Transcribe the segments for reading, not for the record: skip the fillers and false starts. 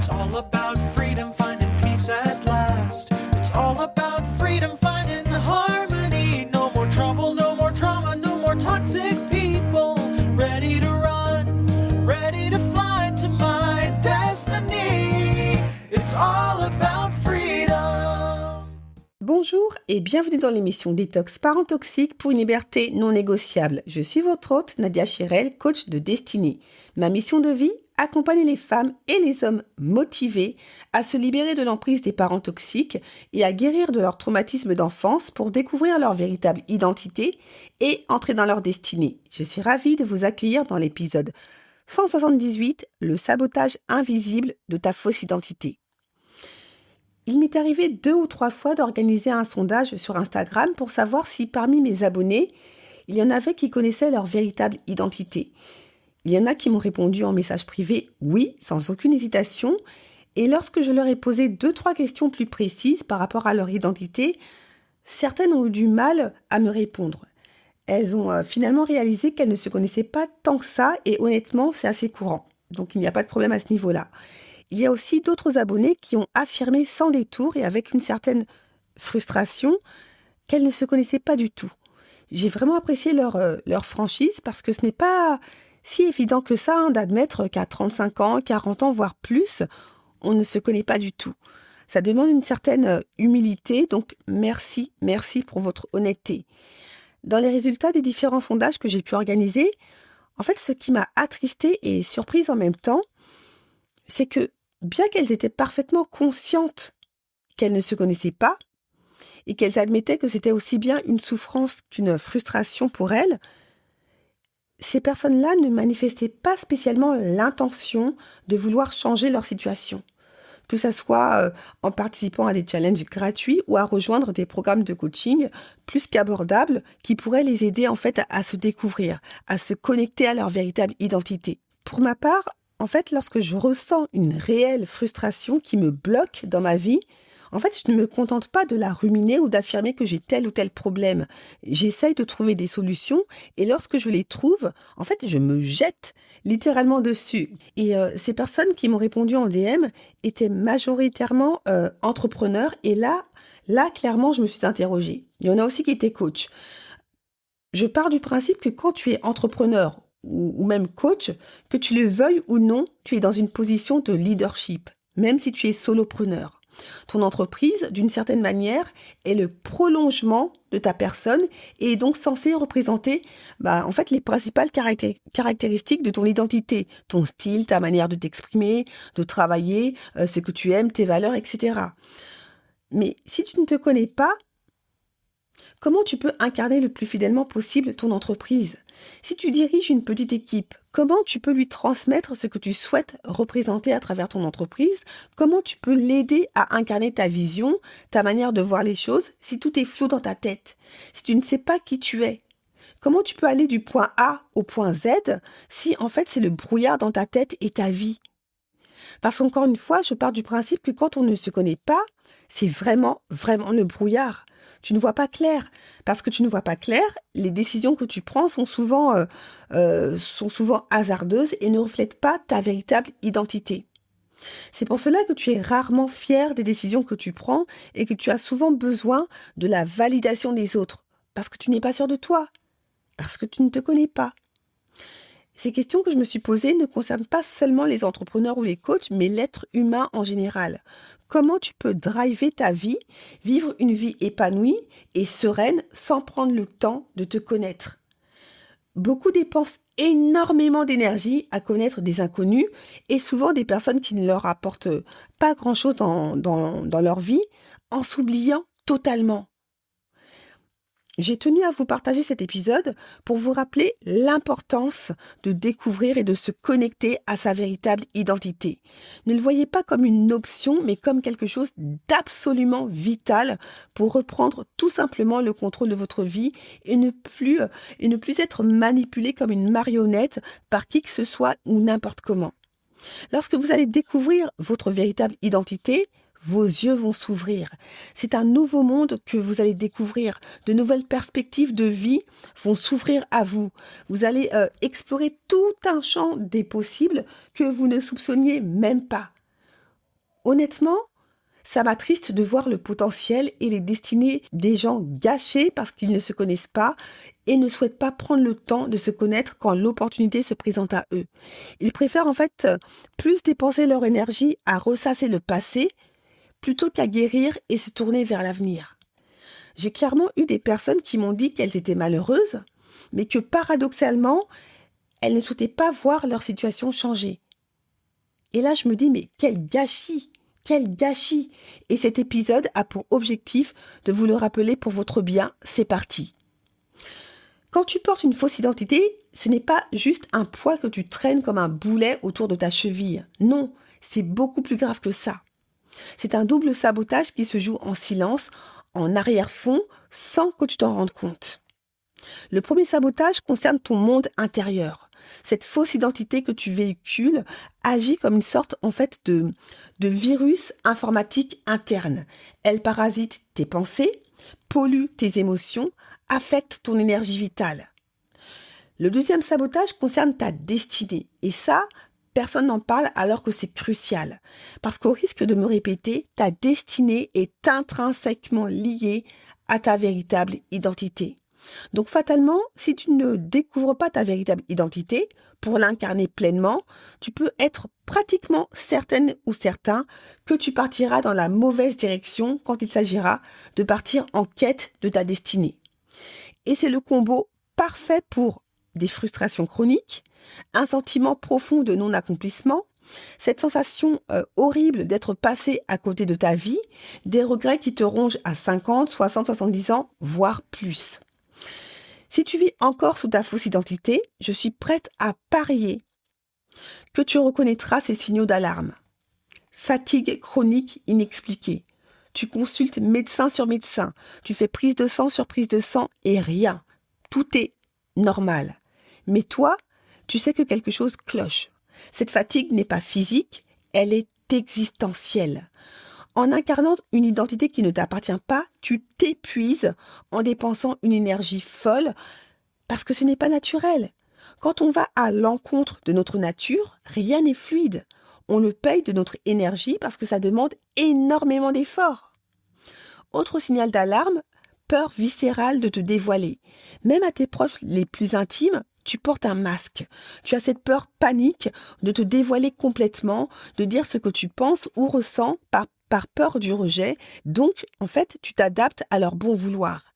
It's all about freedom, finding peace at last. It's all about freedom, finding harmony. No more trouble, no more drama, no more toxic people. Ready to run, ready to fly to my destiny. It's all about freedom. Bonjour et bienvenue dans l'émission Détox Parents Toxiques pour une liberté non négociable. Je suis votre hôte Nadia Chirel, coach de destinée. Ma mission de vie, accompagner les femmes et les hommes motivés à se libérer de l'emprise des parents toxiques et à guérir de leur traumatisme d'enfance pour découvrir leur véritable identité et entrer dans leur destinée. Je suis ravie de vous accueillir dans l'épisode 178, le sabotage invisible de ta fausse identité. Il m'est arrivé 2 ou 3 fois d'organiser un sondage sur Instagram pour savoir si parmi mes abonnés, il y en avait qui connaissaient leur véritable identité. Il y en a qui m'ont répondu en message privé « oui » sans aucune hésitation. Et lorsque je leur ai posé 2-3 questions plus précises par rapport à leur identité, certaines ont eu du mal à me répondre. Elles ont finalement réalisé qu'elles ne se connaissaient pas tant que ça et honnêtement, c'est assez courant. Donc il n'y a pas de problème à ce niveau-là. Il y a aussi d'autres abonnés qui ont affirmé sans détour et avec une certaine frustration qu'elles ne se connaissaient pas du tout. J'ai vraiment apprécié leur franchise parce que ce n'est pas si évident que ça d'admettre qu'à 35 ans, 40 ans, voire plus, on ne se connaît pas du tout. Ça demande une certaine humilité, donc merci pour votre honnêteté. Dans les résultats des différents sondages que j'ai pu organiser, en fait, ce qui m'a attristée et surprise en même temps, c'est que bien qu'elles étaient parfaitement conscientes qu'elles ne se connaissaient pas et qu'elles admettaient que c'était aussi bien une souffrance qu'une frustration pour elles, ces personnes-là ne manifestaient pas spécialement l'intention de vouloir changer leur situation, que ce soit en participant à des challenges gratuits ou à rejoindre des programmes de coaching plus qu'abordables qui pourraient les aider en fait à se découvrir, à se connecter à leur véritable identité. Pour ma part, en fait, lorsque je ressens une réelle frustration qui me bloque dans ma vie, en fait, je ne me contente pas de la ruminer ou d'affirmer que j'ai tel ou tel problème. J'essaye de trouver des solutions et lorsque je les trouve, en fait, je me jette littéralement dessus. Et ces personnes qui m'ont répondu en DM étaient majoritairement entrepreneurs et là, clairement, je me suis interrogée. Il y en a aussi qui étaient coachs. Je pars du principe que quand tu es entrepreneur ou même coach, que tu le veuilles ou non, tu es dans une position de leadership, même si tu es solopreneur. Ton entreprise, d'une certaine manière, est le prolongement de ta personne et est donc censée représenter en fait, les principales caractéristiques de ton identité, ton style, ta manière de t'exprimer, de travailler, ce que tu aimes, tes valeurs, etc. Mais si tu ne te connais pas, comment tu peux incarner le plus fidèlement possible ton entreprise ? Si tu diriges une petite équipe, comment tu peux lui transmettre ce que tu souhaites représenter à travers ton entreprise ? Comment tu peux l'aider à incarner ta vision, ta manière de voir les choses, si tout est flou dans ta tête, si tu ne sais pas qui tu es ? Comment tu peux aller du point A au point Z si en fait c'est le brouillard dans ta tête et ta vie ? Parce qu'encore une fois, je pars du principe que quand on ne se connaît pas, c'est vraiment le brouillard. Tu ne vois pas clair. Parce que tu ne vois pas clair, les décisions que tu prends sont souvent hasardeuses et ne reflètent pas ta véritable identité. C'est pour cela que tu es rarement fier des décisions que tu prends et que tu as souvent besoin de la validation des autres. Parce que tu n'es pas sûr de toi. Parce que tu ne te connais pas. Ces questions que je me suis posées ne concernent pas seulement les entrepreneurs ou les coachs, mais l'être humain en général. Comment tu peux driver ta vie, vivre une vie épanouie et sereine sans prendre le temps de te connaître ? Beaucoup dépensent énormément d'énergie à connaître des inconnus et souvent des personnes qui ne leur apportent pas grand-chose dans leur vie en s'oubliant totalement. J'ai tenu à vous partager cet épisode pour vous rappeler l'importance de découvrir et de se connecter à sa véritable identité. Ne le voyez pas comme une option, mais comme quelque chose d'absolument vital pour reprendre tout simplement le contrôle de votre vie et ne plus être manipulé comme une marionnette par qui que ce soit ou n'importe comment. Lorsque vous allez découvrir votre véritable identité, vos yeux vont s'ouvrir. C'est un nouveau monde que vous allez découvrir. De nouvelles perspectives de vie vont s'ouvrir à vous. Vous allez explorer tout un champ des possibles que vous ne soupçonniez même pas. Honnêtement, ça m'attriste de voir le potentiel et les destinées des gens gâchés parce qu'ils ne se connaissent pas et ne souhaitent pas prendre le temps de se connaître quand l'opportunité se présente à eux. Ils préfèrent en fait plus dépenser leur énergie à ressasser le passé plutôt qu'à guérir et se tourner vers l'avenir. J'ai clairement eu des personnes qui m'ont dit qu'elles étaient malheureuses, mais que paradoxalement, elles ne souhaitaient pas voir leur situation changer. Et là, je me dis, mais quel gâchis! Quel gâchis! Et cet épisode a pour objectif de vous le rappeler pour votre bien. C'est parti! Quand tu portes une fausse identité, ce n'est pas juste un poids que tu traînes comme un boulet autour de ta cheville. Non, c'est beaucoup plus grave que ça. C'est un double sabotage qui se joue en silence, en arrière-fond, sans que tu t'en rendes compte. Le premier sabotage concerne ton monde intérieur. Cette fausse identité que tu véhicules agit comme une sorte en fait de virus informatique interne. Elle parasite tes pensées, pollue tes émotions, affecte ton énergie vitale. Le deuxième sabotage concerne ta destinée. Et ça, personne n'en parle alors que c'est crucial. Parce qu'au risque de me répéter, ta destinée est intrinsèquement liée à ta véritable identité. Donc fatalement, si tu ne découvres pas ta véritable identité, pour l'incarner pleinement, tu peux être pratiquement certaine ou certain que tu partiras dans la mauvaise direction quand il s'agira de partir en quête de ta destinée. Et c'est le combo parfait pour des frustrations chroniques, un sentiment profond de non-accomplissement, cette sensation horrible d'être passé à côté de ta vie, des regrets qui te rongent à 50, 60, 70 ans, voire plus. Si tu vis encore sous ta fausse identité, je suis prête à parier que tu reconnaîtras ces signaux d'alarme. Fatigue chronique inexpliquée. Tu consultes médecin sur médecin. Tu fais prise de sang sur prise de sang et rien. Tout est normal. Mais toi, tu sais que quelque chose cloche. Cette fatigue n'est pas physique, elle est existentielle. En incarnant une identité qui ne t'appartient pas, tu t'épuises en dépensant une énergie folle parce que ce n'est pas naturel. Quand on va à l'encontre de notre nature, rien n'est fluide. On le paye de notre énergie parce que ça demande énormément d'efforts. Autre signal d'alarme, peur viscérale de te dévoiler. Même à tes proches les plus intimes, tu portes un masque. Tu as cette peur panique de te dévoiler complètement, de dire ce que tu penses ou ressens par peur du rejet. Donc, en fait, tu t'adaptes à leur bon vouloir.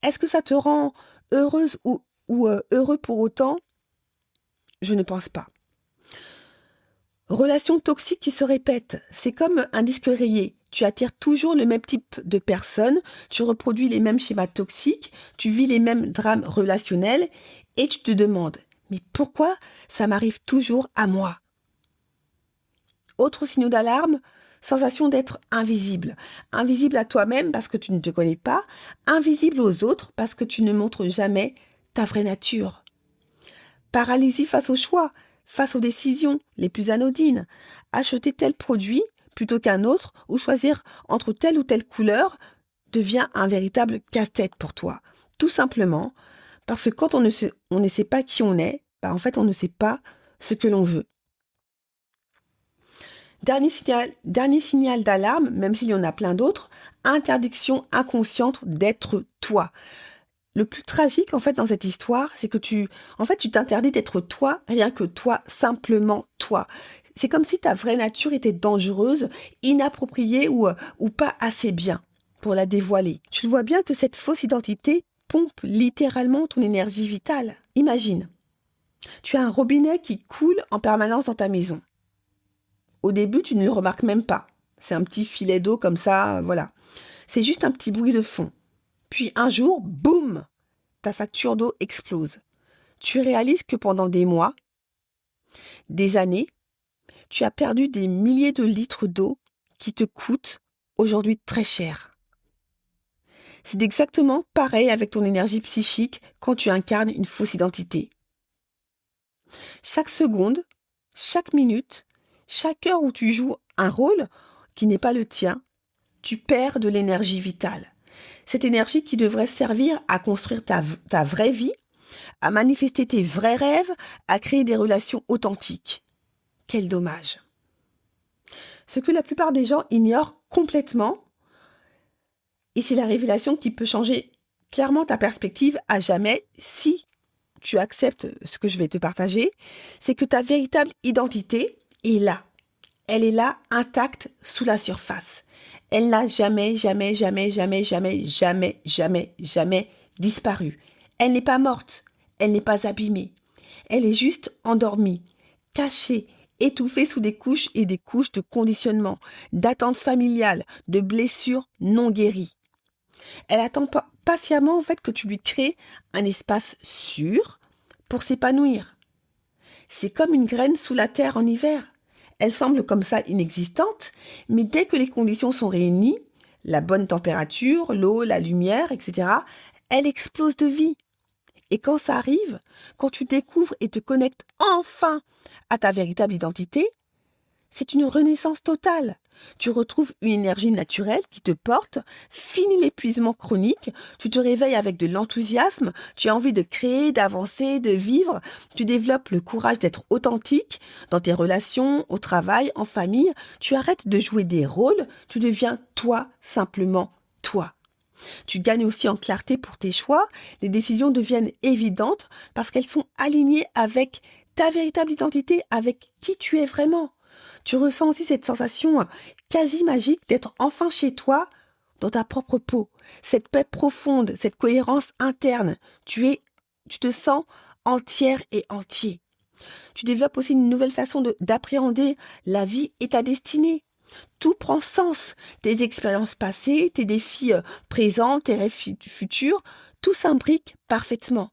Est-ce que ça te rend heureuse ou heureux pour autant? Je ne pense pas. Relation toxique qui se répète. C'est comme un disque rayé. Tu attires toujours le même type de personnes, tu reproduis les mêmes schémas toxiques, tu vis les mêmes drames relationnels et tu te demandes « Mais pourquoi ça m'arrive toujours à moi ?» Autre signal d'alarme, sensation d'être invisible. Invisible à toi-même parce que tu ne te connais pas, invisible aux autres parce que tu ne montres jamais ta vraie nature. Paralysie face au choix, face aux décisions les plus anodines. Acheter tel produit plutôt qu'un autre ou choisir entre telle ou telle couleur devient un véritable casse-tête pour toi. Tout simplement parce que quand on ne sait pas qui on est, en fait on ne sait pas ce que l'on veut. Dernier signal d'alarme, même s'il y en a plein d'autres, interdiction inconsciente d'être toi. Le plus tragique, en fait, dans cette histoire, c'est que tu t'interdis d'être toi, rien que toi, simplement toi. C'est comme si ta vraie nature était dangereuse, inappropriée ou pas assez bien pour la dévoiler. Tu le vois bien que cette fausse identité pompe littéralement ton énergie vitale. Imagine, tu as un robinet qui coule en permanence dans ta maison. Au début, tu ne le remarques même pas. C'est un petit filet d'eau comme ça, voilà. C'est juste un petit bruit de fond. Puis un jour, boum, ta facture d'eau explose. Tu réalises que pendant des mois, des années, tu as perdu des milliers de litres d'eau qui te coûtent aujourd'hui très cher. C'est exactement pareil avec ton énergie psychique quand tu incarnes une fausse identité. Chaque seconde, chaque minute, chaque heure où tu joues un rôle qui n'est pas le tien, tu perds de l'énergie vitale. Cette énergie qui devrait servir à construire ta vraie vie, à manifester tes vrais rêves, à créer des relations authentiques. Quel dommage. Ce que la plupart des gens ignorent complètement, et c'est la révélation qui peut changer clairement ta perspective à jamais si tu acceptes ce que je vais te partager, c'est que ta véritable identité est là. Elle est là, intacte, sous la surface. Elle n'a jamais disparu. Elle n'est pas morte. Elle n'est pas abîmée. Elle est juste endormie, cachée, étouffée sous des couches et des couches de conditionnement, d'attentes familiales, de blessures non guéries. Elle attend patiemment en fait que tu lui crées un espace sûr pour s'épanouir. C'est comme une graine sous la terre en hiver. Elle semble comme ça inexistante, mais dès que les conditions sont réunies, la bonne température, l'eau, la lumière, etc., elle explose de vie. Et quand ça arrive, quand tu découvres et te connectes enfin à ta véritable identité, c'est une renaissance totale. Tu retrouves une énergie naturelle qui te porte, fini l'épuisement chronique, tu te réveilles avec de l'enthousiasme, tu as envie de créer, d'avancer, de vivre, tu développes le courage d'être authentique dans tes relations, au travail, en famille, tu arrêtes de jouer des rôles, tu deviens toi, simplement toi. Tu gagnes aussi en clarté pour tes choix, les décisions deviennent évidentes parce qu'elles sont alignées avec ta véritable identité, avec qui tu es vraiment. Tu ressens aussi cette sensation quasi magique d'être enfin chez toi, dans ta propre peau. Cette paix profonde, cette cohérence interne. Tu te sens entière et entier. Tu développes aussi une nouvelle façon d'appréhender la vie et ta destinée. Tout prend sens. Tes expériences passées, tes défis présents, tes rêves futurs, tout s'imbrique parfaitement.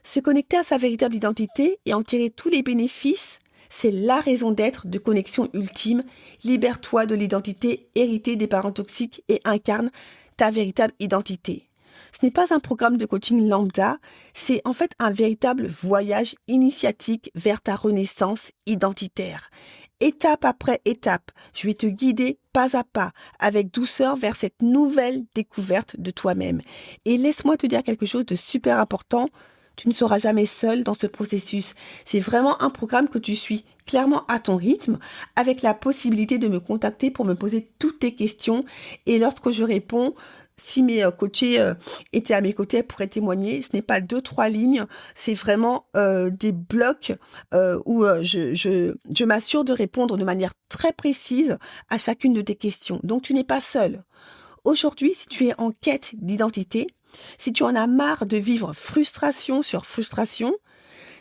Se connecter à sa véritable identité et en tirer tous les bénéfices, c'est la raison d'être de Connexion Ultime. Libère-toi de l'identité héritée des parents toxiques et incarne ta véritable identité. Ce n'est pas un programme de coaching lambda, c'est en fait un véritable voyage initiatique vers ta renaissance identitaire. Étape après étape, je vais te guider pas à pas, avec douceur vers cette nouvelle découverte de toi-même. Et laisse-moi te dire quelque chose de super important. Tu ne seras jamais seul dans ce processus. C'est vraiment un programme que tu suis clairement à ton rythme, avec la possibilité de me contacter pour me poser toutes tes questions. Et lorsque je réponds, si mes coachés étaient à mes côtés, elles pourraient témoigner. Ce n'est pas 2-3 lignes, c'est vraiment des blocs où je m'assure de répondre de manière très précise à chacune de tes questions. Donc tu n'es pas seul. Aujourd'hui, si tu es en quête d'identité, si tu en as marre de vivre frustration sur frustration,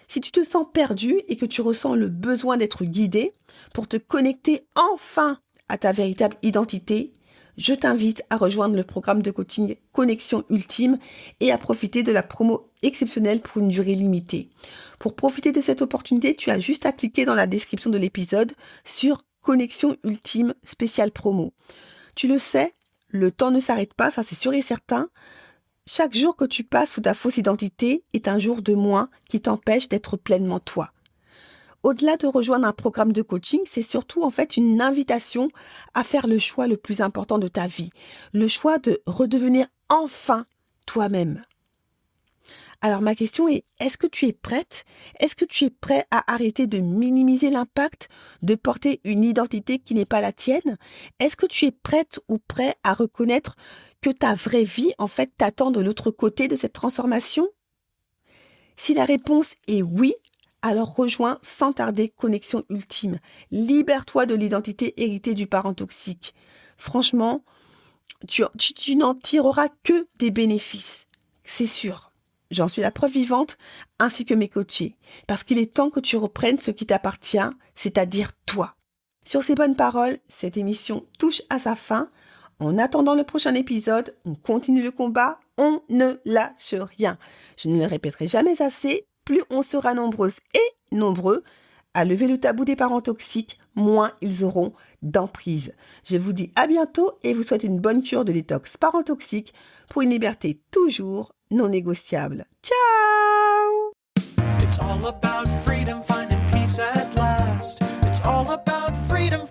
si tu te sens perdu et que tu ressens le besoin d'être guidé pour te connecter enfin à ta véritable identité, je t'invite à rejoindre le programme de coaching Connexion Ultime et à profiter de la promo exceptionnelle pour une durée limitée. Pour profiter de cette opportunité, tu as juste à cliquer dans la description de l'épisode sur Connexion Ultime spéciale promo. Tu le sais, le temps ne s'arrête pas, ça c'est sûr et certain. Chaque jour que tu passes sous ta fausse identité est un jour de moins qui t'empêche d'être pleinement toi. Au-delà de rejoindre un programme de coaching, c'est surtout en fait une invitation à faire le choix le plus important de ta vie. Le choix de redevenir enfin toi-même. Alors ma question est, est-ce que tu es prête? Est-ce que tu es prêt à arrêter de minimiser l'impact de porter une identité qui n'est pas la tienne? Est-ce que tu es prête ou prêt à reconnaître que ta vraie vie en fait t'attend de l'autre côté de cette transformation? Si la réponse est oui, alors rejoins sans tarder Connexion Ultime. Libère-toi de l'identité héritée du parent toxique. Franchement, tu n'en tireras que des bénéfices. C'est sûr. J'en suis la preuve vivante, ainsi que mes coachés. Parce qu'il est temps que tu reprennes ce qui t'appartient, c'est-à-dire toi. Sur ces bonnes paroles, cette émission touche à sa fin. En attendant le prochain épisode, on continue le combat, on ne lâche rien. Je ne le répéterai jamais assez, plus on sera nombreuses et nombreux à lever le tabou des parents toxiques, moins ils auront d'emprise. Je vous dis à bientôt et vous souhaite une bonne cure de détox parents toxiques pour une liberté toujours non négociable. Ciao! It's all about freedom, finding peace at last. It's all about freedom.